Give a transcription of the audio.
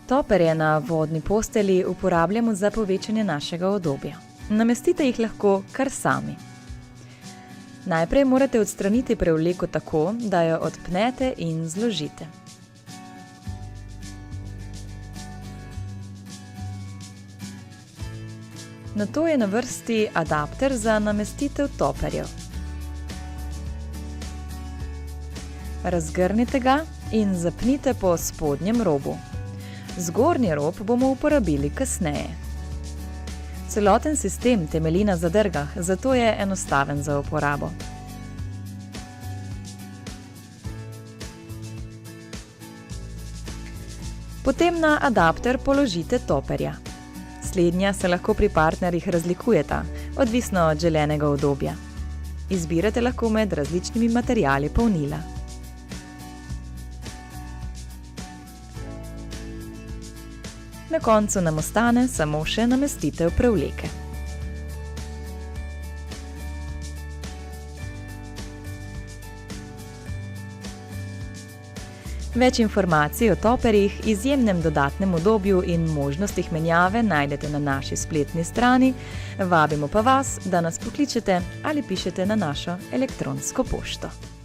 Toperje na vodni postelji uporabljamo za povečanje našega udobja. Namestite jih lahko kar sami. Najprej morate odstraniti prevleko tako, da jo odpnete in zložite. Nato je na vrsti adapter za namestitev toperjev. Razgrnite ga in zapnite po spodnjem robu. Zgornji rob bomo uporabili kasneje. Celoten sistem temelji na zadrgah, zato je enostaven za uporabo. Potem na adapter položite toperja. Slednja se lahko pri partnerjih razlikujeta, odvisno od želenega udobja. Izbirate lahko med različnimi materiali polnila. Na koncu nam ostane samo še namestitev prevleke. Več informacij o toperjih, izjemnem dodatnem udobju in možnostih menjave najdete na naši spletni strani. Vabimo pa vas, da nas pokličete ali pišete na našo elektronsko pošto.